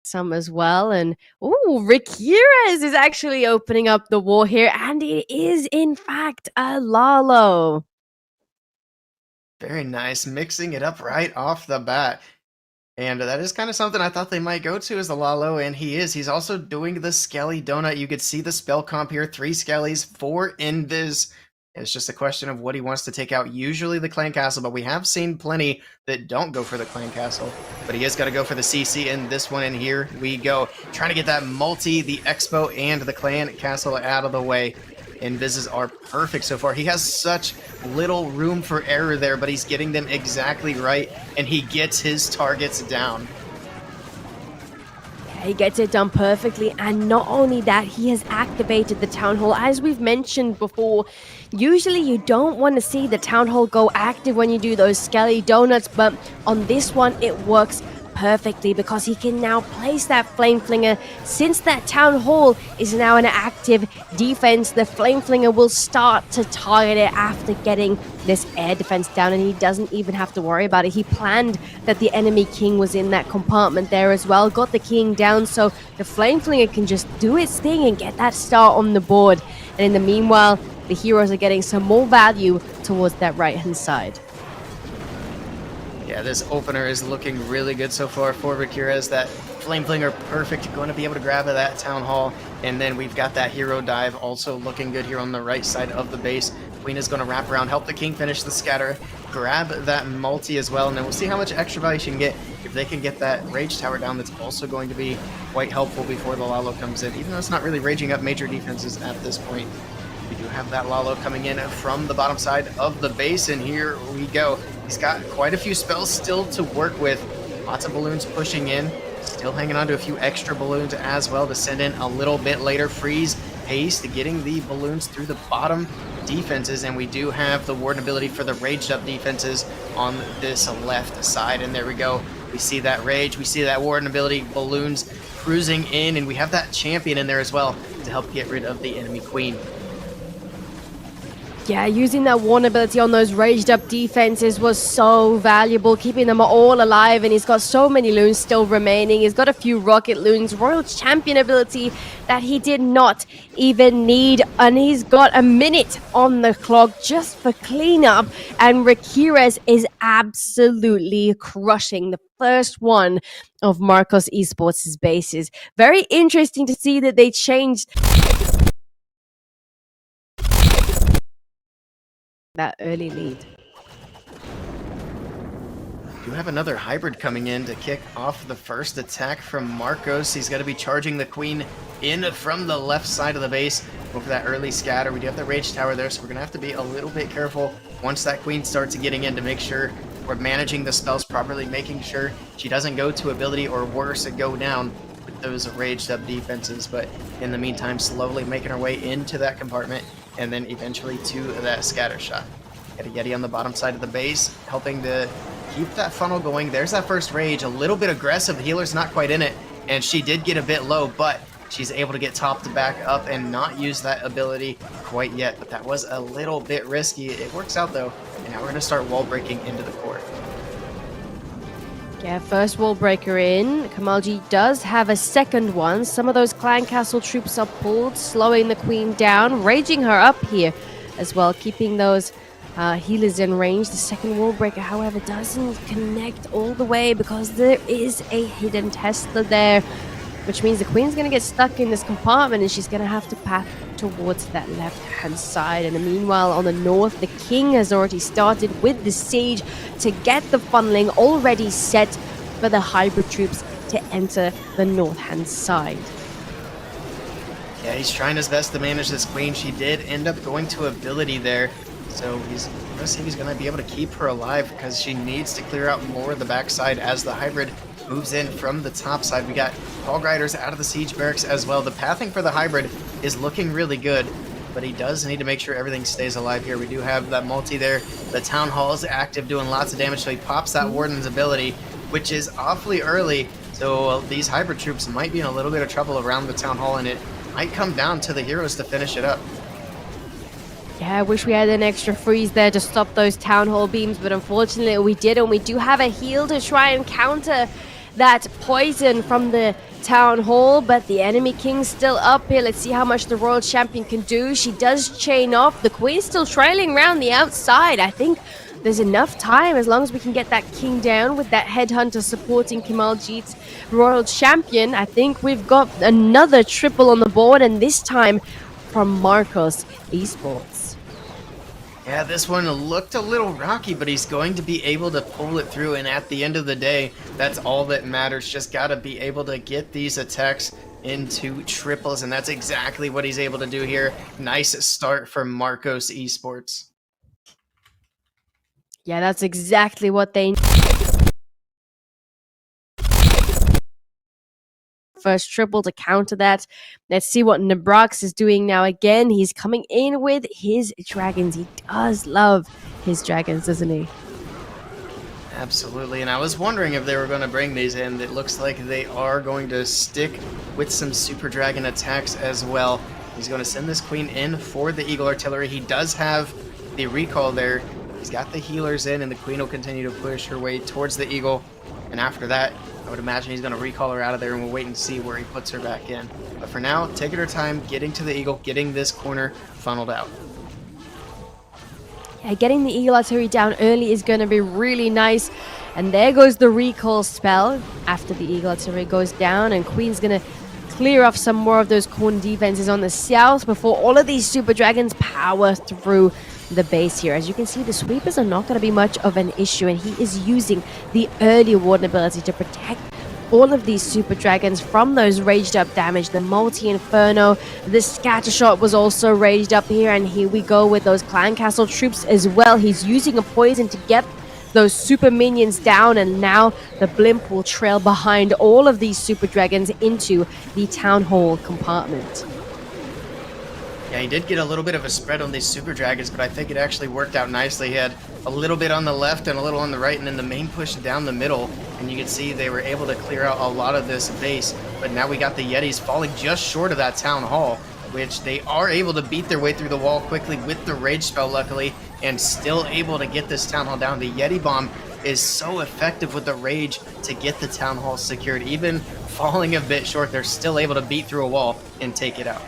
some as well. And Rikiras is actually opening up the war here, and it is in fact a Lalo. Very nice, mixing it up right off the bat. And that is kind of something I thought they might go to as the Lalo, and he is. He's also doing the Skelly Donut. You could see the spell comp here, 3 Skellies, 4 Invis. It's just a question of what he wants to take out. Usually the Clan Castle, but we have seen plenty that don't go for the Clan Castle. But he is going to go for the CC in this one, and here we go. Trying to get that multi, the Expo, and the Clan Castle out of the way. Invises are perfect so far. He has such little room for error there, but he's getting them exactly right, and he gets his targets down. He gets it done perfectly, and not only that, he has activated the Town Hall. As we've mentioned before, usually you don't want to see the Town Hall go active when you do those Skelly Donuts, but on this one it works perfectly because he can now place that Flame Flinger. Since that Town Hall is now an active defense, the Flame Flinger will start to target it after getting this air defense down, and he doesn't even have to worry about it. He planned that the enemy king was in that compartment there as well, got the king down, so the Flame Flinger can just do its thing and get that star on the board. And in the meanwhile, the heroes are getting some more value towards that right hand side. Yeah, this opener is looking really good so far for Rikiras. That Flame Flinger perfect, going to be able to grab that Town Hall. And then we've got that hero dive also looking good here on the right side of the base. Queen is going to wrap around, help the king finish the scatter, grab that multi as well, and then we'll see how much extra value she can get. If they can get that Rage Tower down, that's also going to be quite helpful before the Lalo comes in, even though it's not really raging up major defenses at this point. We do have that Lalo coming in from the bottom side of the base, and here we go. He's got quite a few spells still to work with. Lots of balloons pushing in. Still hanging on to a few extra balloons as well to send in a little bit later. Freeze, haste, getting the balloons through the bottom defenses, and we do have the Warden ability for the raged up defenses on this left side, and there we go. We see that rage, we see that Warden ability, balloons cruising in, and we have that champion in there as well to help get rid of the enemy queen. Yeah, using that Warn ability on those raged up defenses was so valuable, keeping them all alive, and he's got so many loons still remaining. He's got a few rocket loons, Royal Champion ability that he did not even need, and he's got a minute on the clock just for cleanup, and Rikiras is absolutely crushing the first one of Marcos Esports' bases. Very interesting to see that they changed that early lead. You have another hybrid coming in to kick off the first attack from Marcos. He's going to be charging the queen in from the left side of the base. Go for that early scatter. We do have the Rage Tower there, so we're going to have to be a little bit careful once that queen starts getting in to make sure we're managing the spells properly, making sure she doesn't go to ability or worse, go down with those raged up defenses. But in the meantime, slowly making our way into that compartment and then eventually to that scatter shot. Got a Yeti on the bottom side of the base, helping to keep that funnel going. There's that first rage, a little bit aggressive. The healer's not quite in it, and she did get a bit low, but she's able to get topped back up and not use that ability quite yet. But that was a little bit risky. It works out though, and now we're gonna start wall breaking into the court. Yeah, first wall breaker in. Kamalji does have a second one. Some of those Clan Castle troops are pulled, slowing the queen down, raging her up here as well, keeping those healers in range. The second wall breaker, however, doesn't connect all the way because there is a hidden Tesla there, which means the queen's going to get stuck in this compartment and she's going to have to path towards that left-hand side. And meanwhile, on the north, the king has already started with the siege to get the funneling already set for the hybrid troops to enter the north-hand side. Yeah, he's trying his best to manage this queen. She did end up going to ability there, so he's going to see if he's going to be able to keep her alive because she needs to clear out more of the backside as the hybrid moves in from the top side. We got Hog Riders out of the siege barracks as well. The pathing for the hybrid is looking really good, but he does need to make sure everything stays alive here. We do have that multi there. The Town Hall is active, doing lots of damage, so he pops that Warden's ability, which is awfully early. So these hybrid troops might be in a little bit of trouble around the Town Hall, and it might come down to the heroes to finish it up. Yeah, I wish we had an extra freeze there to stop those Town Hall beams, but unfortunately we didn't. We do have a heal to try and counter that poison from the Town Hall, but the enemy king's still up here. Let's see how much the royal champion can do. She does chain off. The queen's still trailing around the outside. I think there's enough time as long as we can get that king down with that headhunter supporting Kamaljit's royal champion. I think we've got another triple on the board, and this time from MARCOS Esports. Yeah, this one looked a little rocky, but he's going to be able to pull it through, and at the end of the day, that's all that matters. Just got to be able to get these attacks into triples, and that's exactly what he's able to do here. Nice start for MARCOS Esports. Yeah, that's exactly what they need. First triple to counter that. Let's see what Nebrax is doing now. Again, he's coming in with his dragons. He does love his dragons, doesn't he? Absolutely, and I was wondering if they were going to bring these in. It looks like they are going to stick with some Super Dragon attacks as well. He's going to send this queen in for the Eagle Artillery. He does have the recall there. He's got the healers in, and the queen will continue to push her way towards the Eagle. And after that, I would imagine he's going to recall her out of there, and we'll wait and see where he puts her back in. But for now, taking her time, getting to the Eagle, getting this corner funneled out. Yeah, getting the Eagle Artillery down early is going to be really nice. And there goes the recall spell after the Eagle Artillery goes down, and Queen's going to clear off some more of those corner defenses on the south before all of these Super Dragons power through the base here. As you can see, the sweepers are not going to be much of an issue, and he is using the early warden ability to protect all of these Super Dragons from those raged up damage. The multi-inferno, the scatter shot was also raged up here, and here we go with those clan castle troops as well. He's using a poison to get those super minions down, and now the blimp will trail behind all of these Super Dragons into the town hall compartment. Yeah, he did get a little bit of a spread on these Super Dragons, but I think it actually worked out nicely. He had a little bit on the left and a little on the right, and then the main push down the middle. And you can see they were able to clear out a lot of this base. But now we got the Yetis falling just short of that Town Hall, which they are able to beat their way through the wall quickly with the Rage spell, luckily, and still able to get this Town Hall down. The Yeti Bomb is so effective with the Rage to get the Town Hall secured. Even falling a bit short, they're still able to beat through a wall and take it out.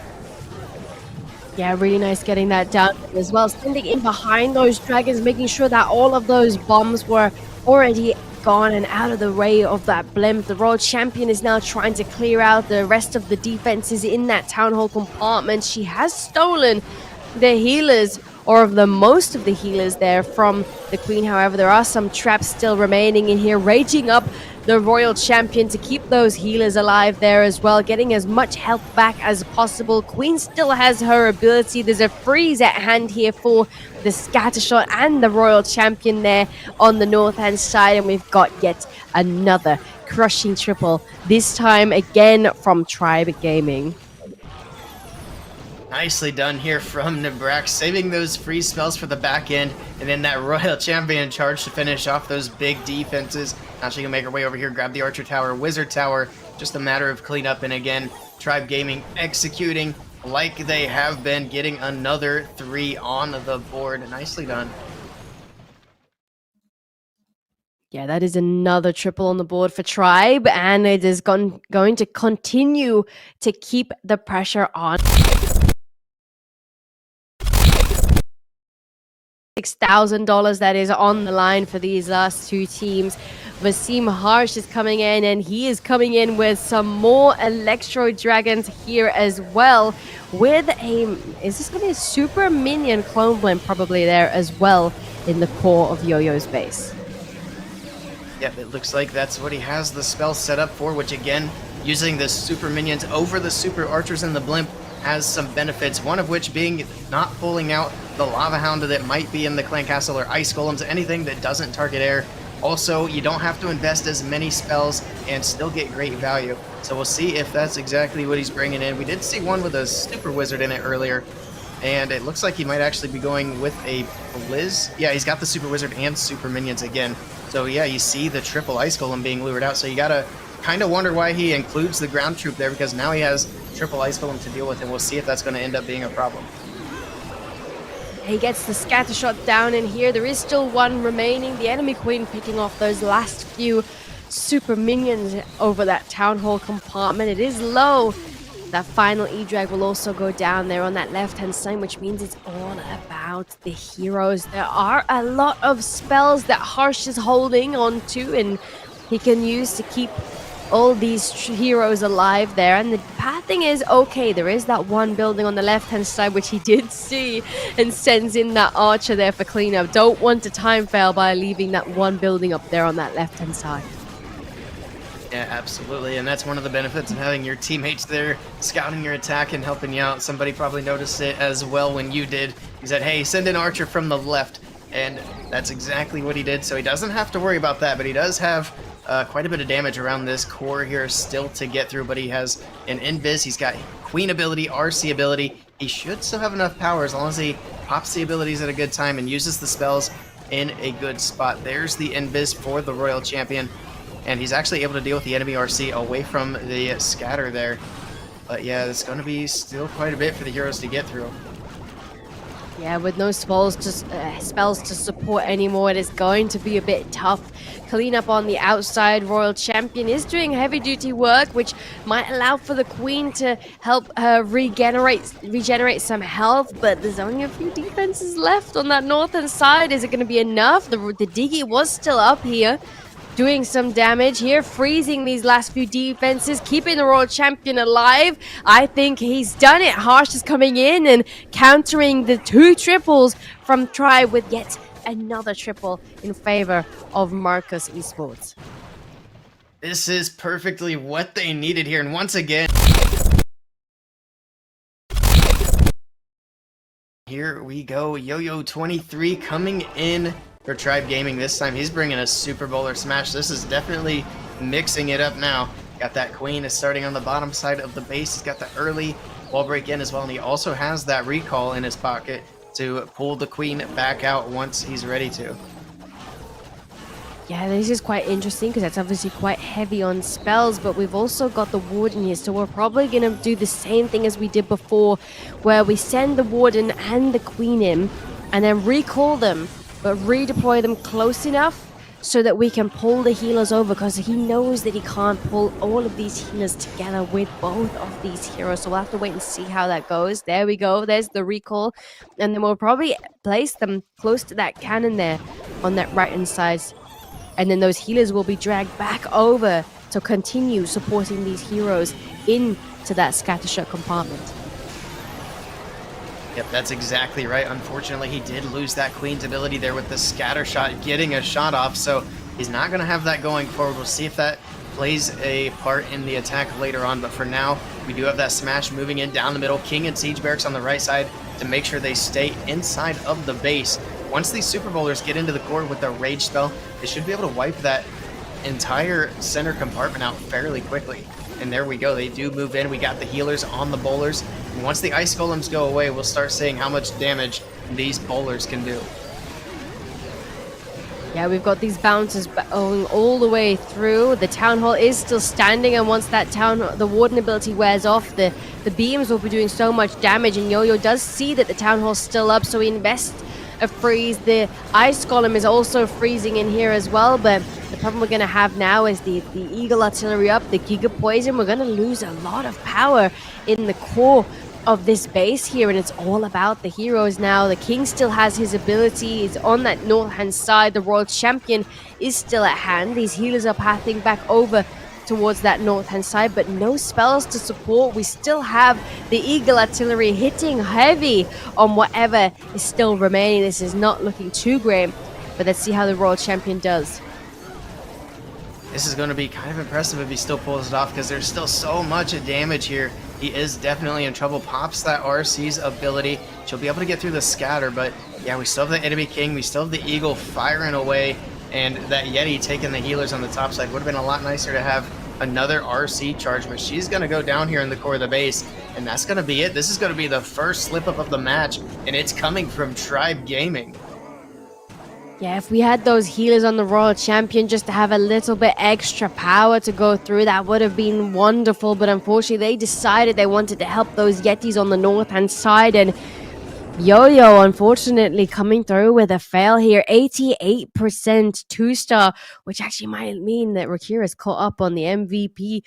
Yeah, really nice getting that down as well. Standing in behind those dragons, making sure that all of those bombs were already gone and out of the way of that blimp. The Royal Champion is now trying to clear out the rest of the defenses in that Town Hall compartment. She has stolen the healers, or of the most of the healers there from the Queen. However, there are some traps still remaining in here, raging up the Royal Champion to keep those healers alive there as well, getting as much health back as possible. Queen still has her ability. There's a freeze at hand here for the Scattershot and the Royal Champion there on the north-hand side, and we've got yet another crushing triple, this time again from Tribegaming. Nicely done here from Nebrax, saving those free spells for the back end, and then that Royal Champion charge to finish off those big defenses. Now she can make her way over here, grab the Archer Tower, Wizard Tower, just a matter of cleanup, and again, Tribegaming executing like they have been, getting another 3 on the board. Nicely done. Yeah, that is another triple on the board for Tribe, and it is going to continue to keep the pressure on. $6,000 that is on the line for these last two teams. Vasim Harsh is coming in, and he is coming in with some more Electro Dragons here as well, with a, is this going to be a Super Minion clone blimp probably there as well in the core of Yo-Yo's base? Yep, it looks like that's what he has the spell set up for, which again, using the Super Minions over the Super Archers and the blimp has some benefits, one of which being not pulling out the Lava Hound that might be in the Clan Castle or Ice Golems, anything that doesn't target air. Also, you don't have to invest as many spells and still get great value. So we'll see if that's exactly what he's bringing in. We did see one with a Super Wizard in it earlier, and it looks like he might actually be going with a Blizz. Yeah, he's got the Super Wizard and Super Minions again. So yeah, you see the triple Ice Golem being lured out, so you gotta kind of wonder why he includes the ground troop there, because now he has triple Ice Golem to deal with, and we'll see if that's going to end up being a problem. He gets the Scattershot down in here. There is still one remaining. The enemy Queen picking off those last few super minions over that Town Hall compartment. It is low. That final E-Drag will also go down there on that left-hand side, which means it's all about the heroes. There are a lot of spells that Harsh is holding on to, and he can use to keep all these heroes alive there. And the bad thing is, okay, there is that one building on the left-hand side, which he did see, and sends in that archer there for cleanup. Don't want to time fail by leaving that one building up there on that left-hand side. Yeah, absolutely, and that's one of the benefits of having your teammates there scouting your attack and helping you out. Somebody probably noticed it as well when you did. He said, hey, send an archer from the left, and that's exactly what he did, so he doesn't have to worry about that, but he does have quite a bit of damage around this core here still to get through, but he has an invis, he's got Queen ability, RC ability. He should still have enough power as long as he pops the abilities at a good time and uses the spells in a good spot. There's the invis for the Royal Champion. And he's actually able to deal with the enemy RC away from the scatter there. But yeah, it's going to be still quite a bit for the heroes to get through. Yeah, with no spells to support anymore, it is going to be a bit tough. Cleanup on the outside. Royal Champion is doing heavy-duty work, which might allow for the Queen to help her regenerate some health. But there's only a few defenses left on that northern side. Is it going to be enough? The Diggy was still up here, doing some damage here, freezing these last few defenses, keeping the Royal Champion alive. I think he's done it. Harsh is coming in and countering the 2 triples from Tribe with yet another triple in favor of MARCOS Esports. This is perfectly what they needed here, and once again, here we go. Yo-Yo 23 coming in for Tribe Gaming. This time he's bringing a Super Bowler Smash. This is definitely mixing it up now. Got that Queen is starting on the bottom side of the base. He's got the early wall break in as well, and he also has that recall in his pocket to pull the Queen back out once he's ready to. Yeah, this is quite interesting because that's obviously quite heavy on spells, but we've also got the Warden here, so we're probably going to do the same thing as we did before, where we send the Warden and the Queen in and then recall them, but redeploy them close enough so that we can pull the healers over, because he knows that he can't pull all of these healers together with both of these heroes. So we'll have to wait and see how that goes. There we go. There's the recall. And then we'll probably place them close to that cannon there on that right-hand side. And then those healers will be dragged back over to continue supporting these heroes into that scattershot compartment. Yep, that's exactly right. Unfortunately, he did lose that Queen's ability there with the scatter shot, getting a shot off, so he's not going to have that going forward. We'll see if that plays a part in the attack later on, but for now, we do have that smash moving in down the middle. King and Siege Barracks on the right side to make sure they stay inside of the base. Once these Super Bowlers get into the core with the Rage spell, they should be able to wipe that entire center compartment out fairly quickly. And there we go, they do move in. We got the healers on the bowlers. And once the ice golems go away, we'll start seeing how much damage these bowlers can do. Yeah, we've got these bouncers going all the way through. The Town Hall is still standing, and once that the Warden ability wears off, the beams will be doing so much damage, and Yo-Yo does see that the Town Hall's still up, so he invests a freeze. The ice golem is also freezing in here as well, but the problem we're going to have now is the Eagle Artillery up, the Giga Poison. We're going to lose a lot of power in the core of this base here, and it's all about the heroes now. The King still has his ability. He's on that north hand side. The Royal Champion is still at hand. These healers are pathing back over towards that north hand side, but no spells to support. We still have the Eagle Artillery hitting heavy on whatever is still remaining. This is not looking too great, but let's see how the Royal Champion does. This is going to be kind of impressive if he still pulls it off, because there's still so much damage here. He is definitely in trouble. Pops that RC's ability. She'll be able to get through the scatter, but yeah, we still have the enemy King. We still have the Eagle firing away, and that Yeti taking the healers on the top side. Would have been a lot nicer to have another RC charge, but she's going to go down here in the core of the base, and that's going to be it. This is going to be the first slip-up of the match, and it's coming from Tribe Gaming. Yeah, if we had those healers on the Royal Champion just to have a little bit extra power to go through, that would have been wonderful. But unfortunately, they decided they wanted to help those Yetis on the north-hand side. And Yo-Yo, unfortunately, coming through with a fail here. 88% two-star, which actually might mean that Rakira's caught up on the MVP.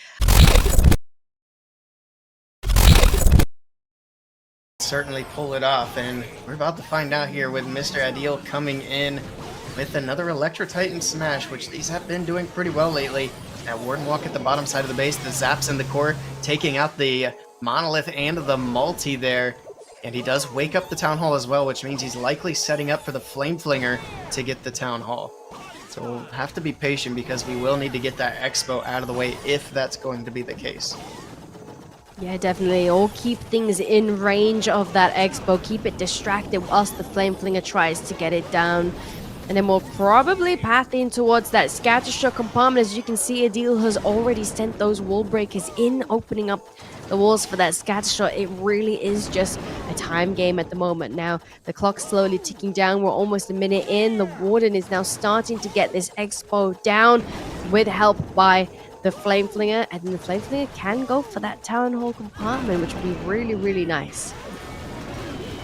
Certainly pull it off, and we're about to find out here with Mr. Adil coming in with another Electro Titan smash, which these have been doing pretty well lately. That Warden Walk at the bottom side of the base, the zaps in the core, taking out the Monolith and the multi there. And he does wake up the Town Hall as well, which means he's likely setting up for the Flame Flinger to get the Town Hall. So we'll have to be patient because we will need to get that Expo out of the way if that's going to be the case. Yeah, definitely. Or keep things in range of that Expo. Keep it distracted whilst the Flame Flinger tries to get it down. And then we'll probably path in towards that Scattershot compartment. As you can see, Adil has already sent those wall breakers in, opening up the walls for that Scattershot. It really is just a time game at the moment. Now, the clock's slowly ticking down. We're almost a minute in. The Warden is now starting to get this Expo down with help by the Flame Flinger. And the Flame Flinger can go for that Town Hall compartment, which would be really, really nice.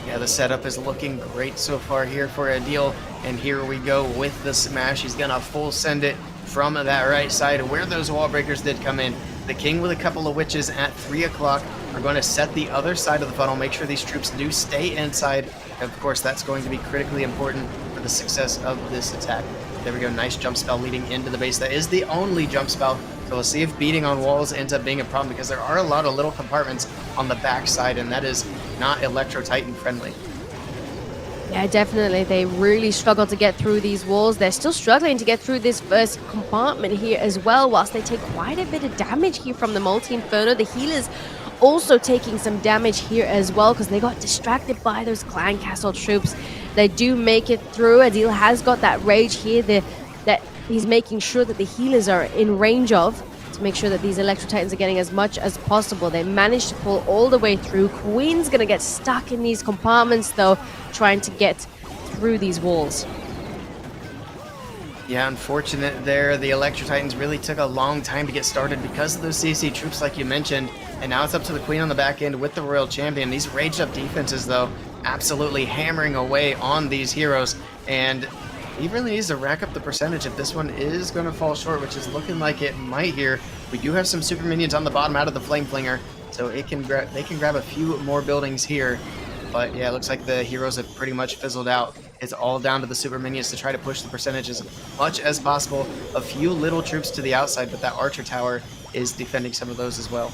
Yeah, the setup is looking great so far here for Adil. And here we go with the smash. He's going to full send it from that right side where those wall breakers did come in. The King with a couple of witches at 3 o'clock are going to set the other side of the funnel, make sure these troops do stay inside. Of course, that's going to be critically important for the success of this attack. There we go, nice jump spell leading into the base. That is the only jump spell. So we'll see if beating on walls ends up being a problem because there are a lot of little compartments on the back side, and that is not Electro Titan friendly. Yeah, definitely. They really struggle to get through these walls. They're still struggling to get through this first compartment here as well, whilst they take quite a bit of damage here from the Multi-Inferno. The healers also taking some damage here as well because they got distracted by those Clan Castle troops. They do make it through. Adil has got that rage here that he's making sure that the healers are in range of, to make sure that these Electro Titans are getting as much as possible. They managed to pull all the way through. Queen's gonna get stuck in these compartments though, trying to get through these walls. Yeah, unfortunate there. The Electro Titans really took a long time to get started because of those CC troops like you mentioned, and now it's up to the Queen on the back end with the Royal Champion. These raged up defenses though, absolutely hammering away on these heroes, and he really needs to rack up the percentage if this one is going to fall short, which is looking like it might here. We do have some super minions on the bottom out of the Flame Flinger, so they can grab a few more buildings here. But yeah, it looks like the heroes have pretty much fizzled out. It's all down to the super minions to try to push the percentage as much as possible. A few little troops to the outside, but that Archer Tower is defending some of those as well.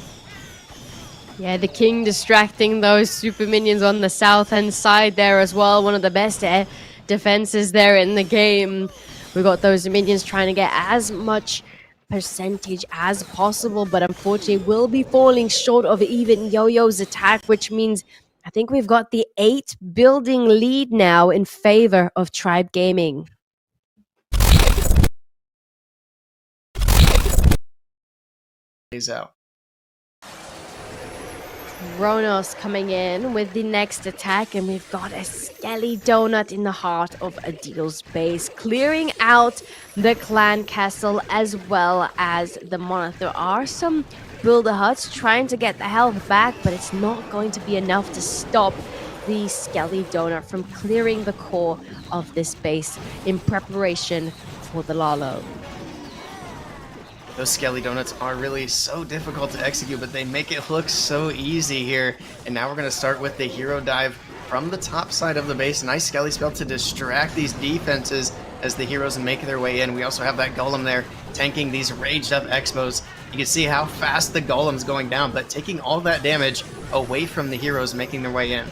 Yeah, the King distracting those super minions on the south-hand side there as well. One of the best air defenses there in the game. We got those minions trying to get as much percentage as possible, but unfortunately will be falling short of even Yo-Yo's attack, which means I think we've got the 8 building lead now in favor of Tribe Gaming. Plays out. Kronos coming in with the next attack, and we've got a Skelly Donut in the heart of Adil's base, clearing out the Clan Castle as well as the Monolith. There are some Builder Huts trying to get the health back, but it's not going to be enough to stop the Skelly Donut from clearing the core of this base in preparation for the Lalo. Those Skelly Donuts are really so difficult to execute, but they make it look so easy here. And now we're going to start with the hero dive from the top side of the base. Nice Skelly spell to distract these defenses as the heroes make their way in. We also have that Golem there tanking these raged up Expos. You can see how fast the Golem's going down, but taking all that damage away from the heroes making their way in.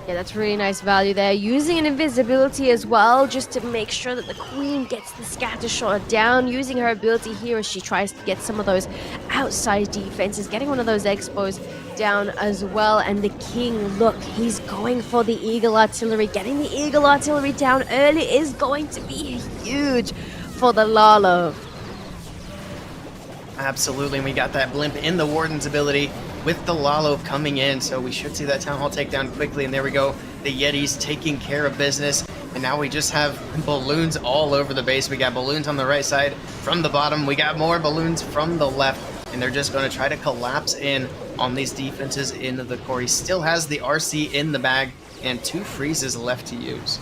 Yeah, that's really nice value there. Using an invisibility as well, just to make sure that the Queen gets the scatter shot down. Using her ability here as she tries to get some of those outside defenses. Getting one of those Expos down as well. And the King, look, he's going for the Eagle Artillery. Getting the Eagle Artillery down early is going to be huge for the Lalo. Absolutely, and we got that blimp in the Warden's ability with the Lalo coming in, so we should see that Town Hall takedown quickly, and there we go. The Yetis taking care of business, and now we just have balloons all over the base. We got balloons on the right side from the bottom. We got more balloons from the left, and they're just going to try to collapse in on these defenses into the core. He still has the RC in the bag and 2 freezes left to use.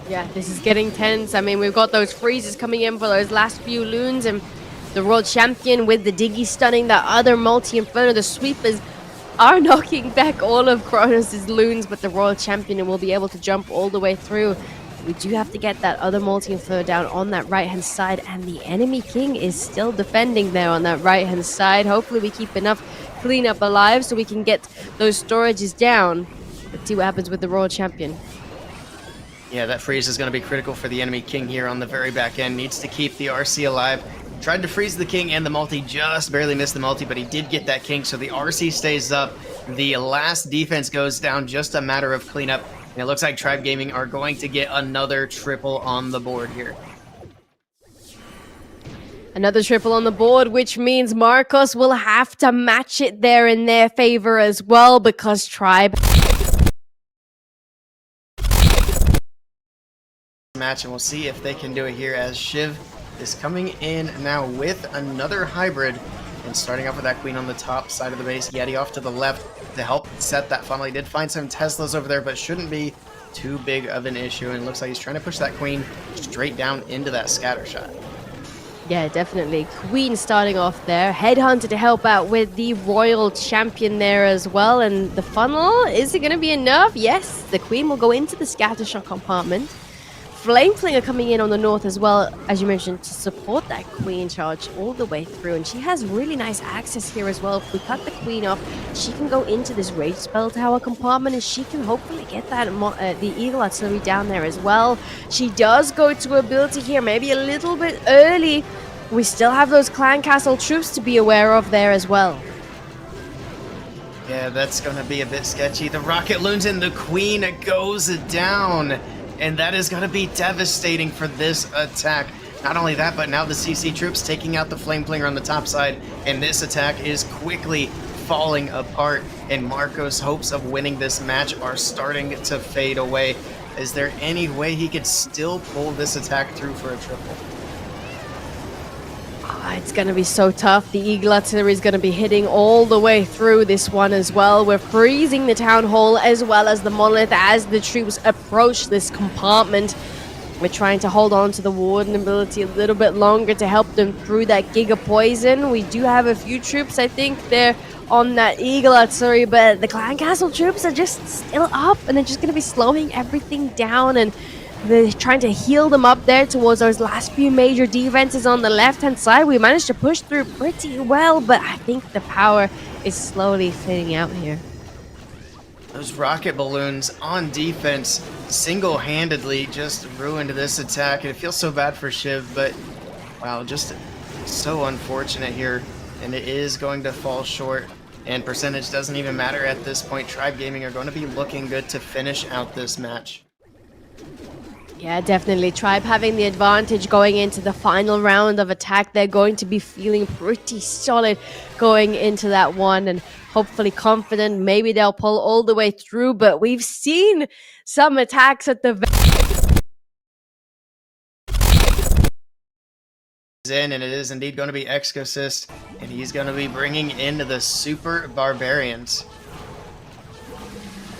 Yeah, this is getting tense. I mean, we've got those freezes coming in for those last few loons, and the world champion with the Diggy stunning the other multi-inferno. The sweepers are knocking back all of Kronos' loons, but the royal champion will be able to jump all the way through. We do have to get that other multi-inferno down on that right-hand side, and the enemy king is still defending there on that right-hand side. Hopefully we keep enough cleanup alive so we can get those storages down. Let's see what happens with the royal champion. Yeah, that freeze is going to be critical for the enemy king here on the very back end. Needs to keep the RC alive. Tried to freeze the king and the multi, just barely missed the multi, but he did get that king, so the RC stays up. The last defense goes down, just a matter of cleanup. And it looks like Tribe Gaming are going to get another triple on the board here. Another triple on the board, which means MARCOS will have to match it there in their favor as well, because Tribe match, and we'll see if they can do it here as Shiv is coming in now with another hybrid and starting off with that queen on the top side of the base. Yeti off to the left to help set that funnel. He did find some Teslas over there, but shouldn't be too big of an issue, and it looks like he's trying to push that queen straight down into that scatter shot. Yeah, definitely. Queen starting off there. Headhunter to help out with the royal champion there as well. And the funnel, is it going to be enough? Yes, the queen will go into the scattershot compartment. Flameflinger coming in on the north as well, as you mentioned, to support that queen charge all the way through. And she has really nice access here as well. If we cut the queen off, she can go into this rage spell tower compartment, and she can hopefully get that the eagle artillery down there as well. She does go to ability here, maybe a little bit early. We still have those clan castle troops to be aware of there as well. Yeah, that's going to be a bit sketchy. The rocket loons in, the queen goes down. And that is going to be devastating for this attack. Not only that, but now the CC troops taking out the Flameflinger on the top side. And this attack is quickly falling apart. And MARCOS' hopes of winning this match are starting to fade away. Is there any way he could still pull this attack through for a triple? It's going to be so tough. The Eagle Artillery is going to be hitting all the way through this one as well. We're freezing the Town Hall as well as the Monolith as the troops approach this compartment. We're trying to hold on to the Warden ability a little bit longer to help them through that Giga Poison. We do have a few troops, I think, there on that Eagle Artillery, but the Clan Castle troops are just still up, and they're just going to be slowing everything down, and they're trying to heal them up there towards those last few major defenses on the left-hand side. We managed to push through pretty well, but I think the power is slowly fading out here. Those rocket balloons on defense single-handedly just ruined this attack, and it feels so bad for Shiv, but wow, just so unfortunate here, and it is going to fall short, and percentage doesn't even matter at this point. Tribe Gaming are going to be looking good to finish out this match. Yeah, definitely. Tribe having the advantage going into the final round of attack. They're going to be feeling pretty solid going into that one, and hopefully confident. Maybe they'll pull all the way through, but we've seen some attacks at the in, and it is indeed going to be Exosist, and he's going to be bringing in the Super Barbarians.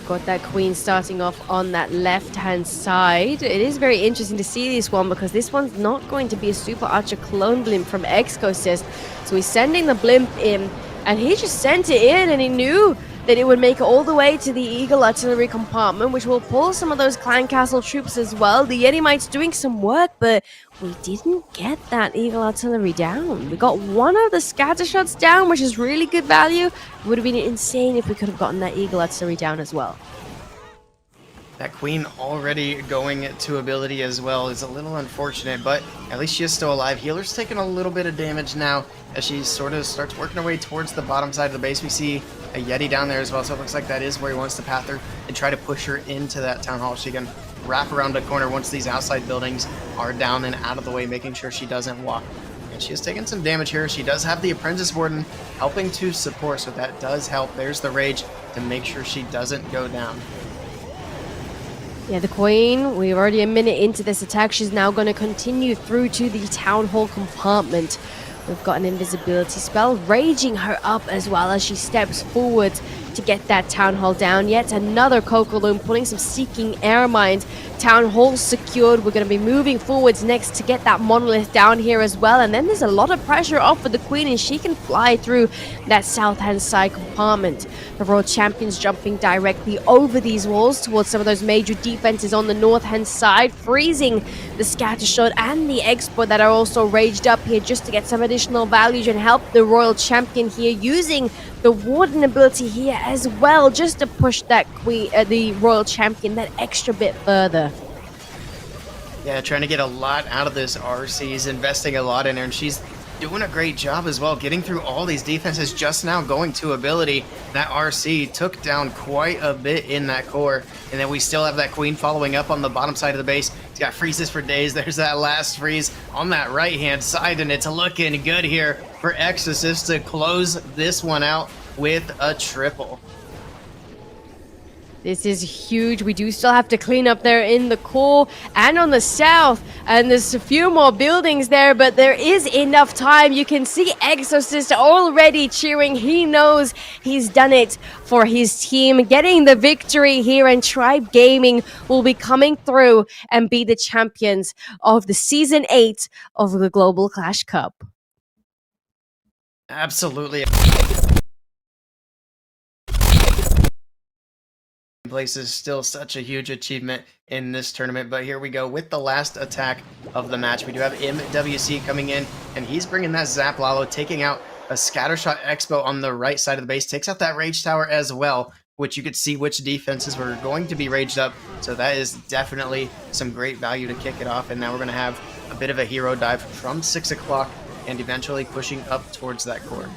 Got that queen starting off on that left-hand side. It is very interesting to see this one because this one's not going to be a Super Archer clone blimp from Exosist. So he's sending the blimp in, and he just sent it in, and he knew that it would make it all the way to the Eagle Artillery compartment, which will pull some of those Clan Castle troops as well. The Yeti Mites doing some work, but we didn't get that Eagle Artillery down. We got one of the scatter shots down, which is really good value. It would have been insane if we could have gotten that Eagle Artillery down as well. That queen already going to ability as well is a little unfortunate, but at least she is still alive. Healer's taking a little bit of damage now as she sort of starts working her way towards the bottom side of the base. We see a Yeti down there as well, so it looks like that is where he wants to path her and try to push her into that town hall. She can wrap around the corner once these outside buildings are down and out of the way, making sure she doesn't walk. And she is taking some damage here. She does have the Apprentice Warden helping to support, so that does help. There's the Rage to make sure she doesn't go down. Yeah, the Queen, we're already a minute into this attack. She's now going to continue through to the Town Hall compartment. We've got an invisibility spell, raging her up as well as she steps forward to get that Town Hall down. Yet another Coco Loom pulling some Seeking Air Mines. Town Hall secured. We're going to be moving forwards next to get that Monolith down here as well. And then there's a lot of pressure off for the Queen, and she can fly through that south-hand side compartment. The Royal Champions jumping directly over these walls towards some of those major defenses on the north-hand side, freezing the Scattershot and the Export that are also raged up here just to get some additional value and help the Royal Champion here, using the Warden ability here as well, just to push that the Royal Champion that extra bit further. Yeah, trying to get a lot out of this RC. He's investing a lot in her, and she's doing a great job as well, getting through all these defenses, just now going to ability. That RC took down quite a bit in that core, and then we still have that Queen following up on the bottom side of the base. He's got freezes for days. There's that last freeze on that right-hand side, and it's looking good here for Exorcist to close this one out with a triple. This is huge. We do still have to clean up there in the core and on the south. And there's a few more buildings there, but there is enough time. You can see Exorcist already cheering. He knows he's done it for his team, getting the victory here. And Tribe Gaming will be coming through and be the champions of the Season 8 of the Global Clash Cup. Absolutely. Place is still such a huge achievement in this tournament, but here we go with the last attack of the match. We do have MWC coming in, and he's bringing that Zap Lalo, taking out a Scattershot Expo on the right side of the base, takes out that Rage Tower as well, which you could see which defenses were going to be raged up, so that is definitely some great value to kick it off. And now we're going to have a bit of a hero dive from 6 o'clock and eventually pushing up towards that core.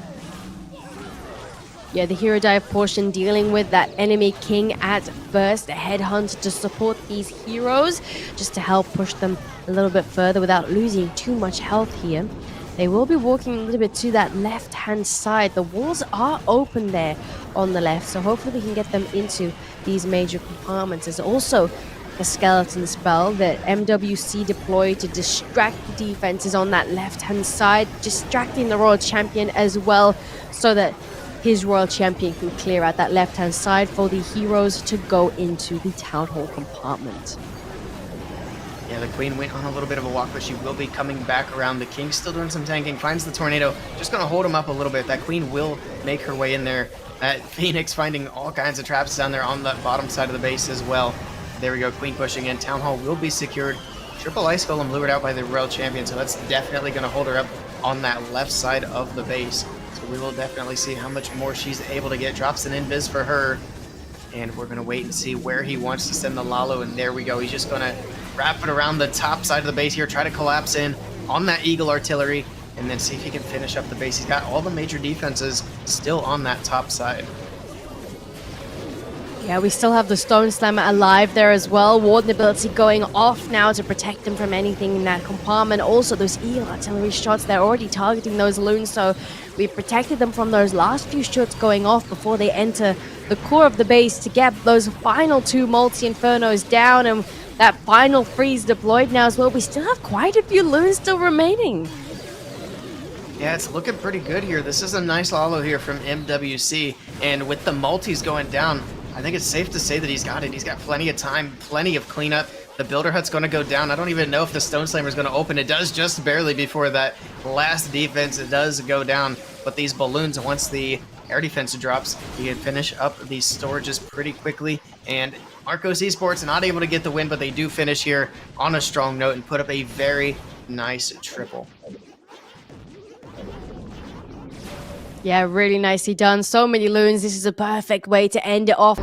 Yeah, the hero dive portion dealing with that enemy king at first, a headhunt to support these heroes, just to help push them a little bit further without losing too much health here. They will be walking a little bit to that left-hand side. The walls are open there on the left, so hopefully we can get them into these major compartments. There's also a skeleton spell that MWC deployed to distract the defenses on that left-hand side, distracting the Royal Champion as well, so that his Royal Champion can clear out that left-hand side for the heroes to go into the Town Hall compartment. Yeah, the Queen went on a little bit of a walk, but she will be coming back around. The King's still doing some tanking, finds the Tornado, just going to hold him up a little bit. That Queen will make her way in there. That Phoenix finding all kinds of traps down there on the bottom side of the base as well. There we go, Queen pushing in. Town Hall will be secured. Triple Ice Golem lured out by the Royal Champion, so that's definitely going to hold her up on that left side of the base. So we will definitely see how much more she's able to get. Drops an invis for her. And we're going to wait and see where he wants to send the Lalo. And there we go. He's just going to wrap it around the top side of the base here. Try to collapse in on that Eagle Artillery. And then see if he can finish up the base. He's got all the major defenses still on that top side. Yeah, we still have the Stone Slammer alive there as well. Warden ability going off now to protect him from anything in that compartment. Also, those Eagle Artillery shots, they're already targeting those loons, so we protected them from those last few shots going off before they enter the core of the base to get those final two Multi-Infernos down, and that final freeze deployed now as well. We still have quite a few loons still remaining. Yeah, it's looking pretty good here. This is a nice Lalo here from MWC, and with the multis going down, I think it's safe to say that he's got it. He's got plenty of time, plenty of cleanup. The Builder Hut's going to go down. I don't even know if the Stone Slammer is going to open. It does just barely before that last defense. It does go down. But these balloons, once the air defense drops, you can finish up these storages pretty quickly. And MARCOS Esports not able to get the win, but they do finish here on a strong note and put up a very nice triple. Yeah, really nicely done. So many loons. This is a perfect way to end it off.